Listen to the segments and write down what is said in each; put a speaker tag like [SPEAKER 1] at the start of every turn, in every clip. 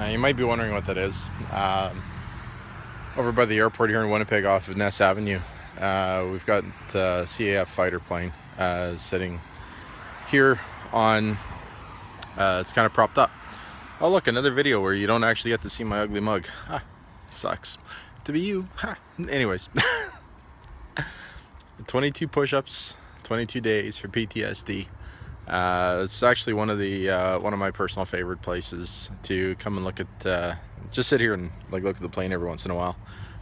[SPEAKER 1] You might be wondering what that is. Over by the airport here in Winnipeg off of Ness Avenue, we've got a CAF fighter plane sitting here on, it's kind of propped up. Oh look, another video where you don't actually get to see my ugly mug. Sucks to be you. Anyways, 22 push-ups, 22 days for PTSD. It's actually one of my personal favorite places to come and look at, just sit here and look at the plane every once in a while,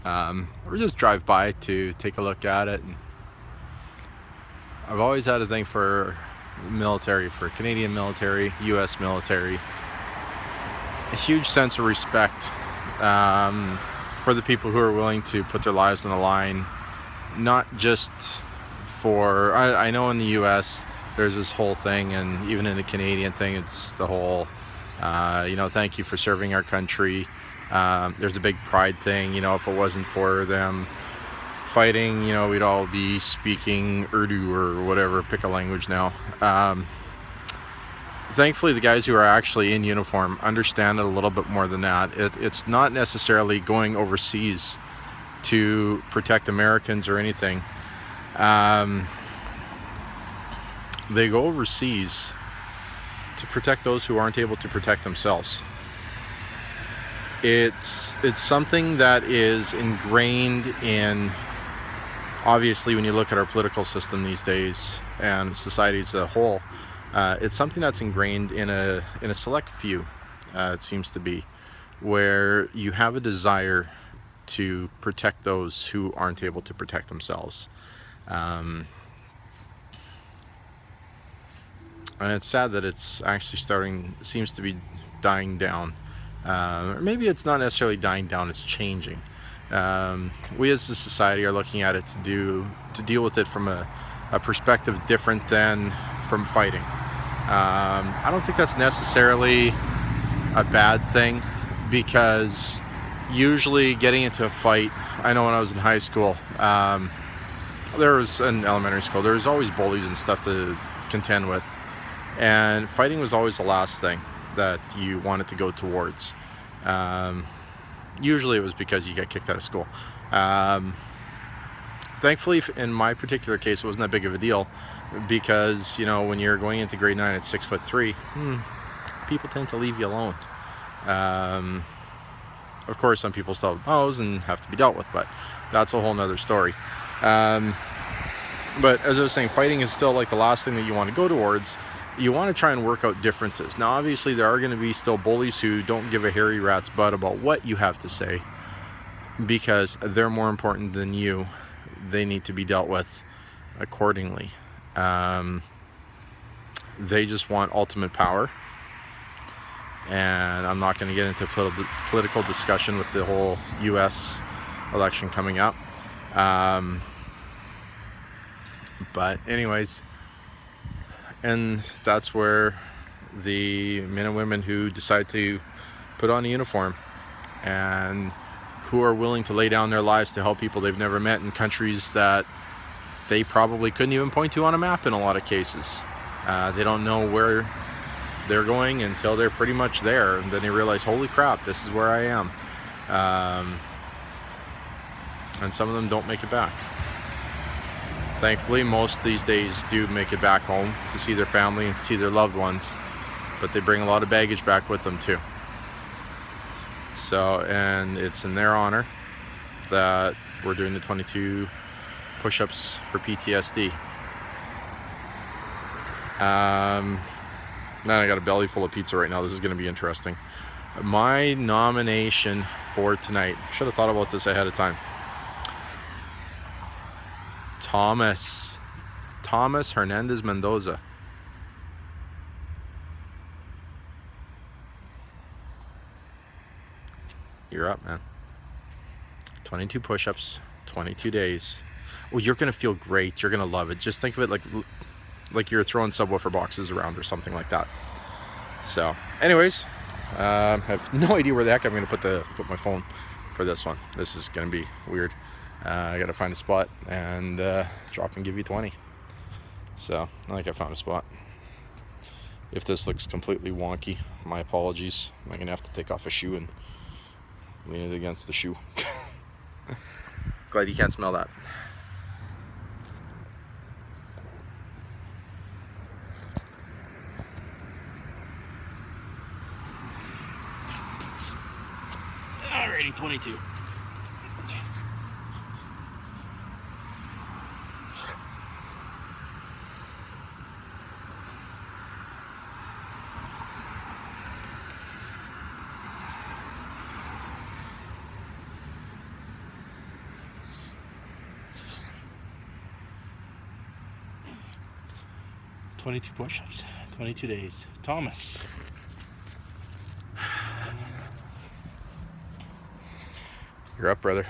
[SPEAKER 1] or just drive by to take a look at it. And I've always had a thing for military, for Canadian military, US military, a huge sense of respect for the people who are willing to put their lives on the line, not just for, I know in the US there's this whole thing, and even in the Canadian thing, it's the whole, thank you for serving our country. There's a big pride thing, if it wasn't for them fighting, we'd all be speaking Urdu or whatever, pick a language now. Thankfully, the guys who are actually in uniform understand it a little bit more than that. It's not necessarily going overseas to protect Americans or anything. They go overseas to protect those who aren't able to protect themselves. It's something that is ingrained in, obviously, when you look at our political system these days and society as a whole, it's something that's ingrained in a select few, it seems to be, where you have a desire to protect those who aren't able to protect themselves. And it's sad that it's actually seems to be dying down. Or maybe it's not necessarily dying down, it's changing. We as a society are looking at it to deal with it from a perspective different than from fighting. I don't think that's necessarily a bad thing, because usually getting into a fight, I know when I was in high school, there was, in elementary school, there was always bullies and stuff to contend with. And fighting was always the last thing that you wanted to go towards. Usually it was because you got kicked out of school. Thankfully, in my particular case, it wasn't that big of a deal, because, when you're going into grade 9 at 6'3", people tend to leave you alone. Of course, some people still have bows and have to be dealt with, but that's a whole nother story. But as I was saying, fighting is still like the last thing that you want to go towards. You want to try and work out differences. Now, obviously, there are going to be still bullies who don't give a hairy rat's butt about what you have to say, because they're more important than you. They need to be dealt with accordingly. They just want ultimate power. And I'm not going to get into political discussion with the whole US election coming up. But anyways, and that's where the men and women who decide to put on a uniform and who are willing to lay down their lives to help people they've never met in countries that they probably couldn't even point to on a map in a lot of cases. They don't know where they're going until they're pretty much there, and then they realize, holy crap, this is where I am. And some of them don't make it back. Thankfully, most these days do make it back home to see their family and see their loved ones, but they bring a lot of baggage back with them too. So, and it's in their honor that we're doing the 22 push-ups for PTSD. Man, I got a belly full of pizza right now. This is going to be interesting. My nomination for tonight, should have thought about this ahead of time. Thomas Hernandez Mendoza. You're up, man. 22 push-ups, 22 days. Oh, you're gonna feel great. You're gonna love it. Just think of it like you're throwing subwoofer boxes around or something like that. So, anyways, I have no idea where the heck I'm gonna put my phone for this one. This is gonna be weird. I gotta find a spot and drop and give you 20. So, I think I found a spot. If this looks completely wonky, my apologies. I'm gonna have to take off a shoe and lean it against the shoe. Glad you can't smell that. Alrighty, 22. "22 push-ups, 22 days. Thomas. You're up, brother.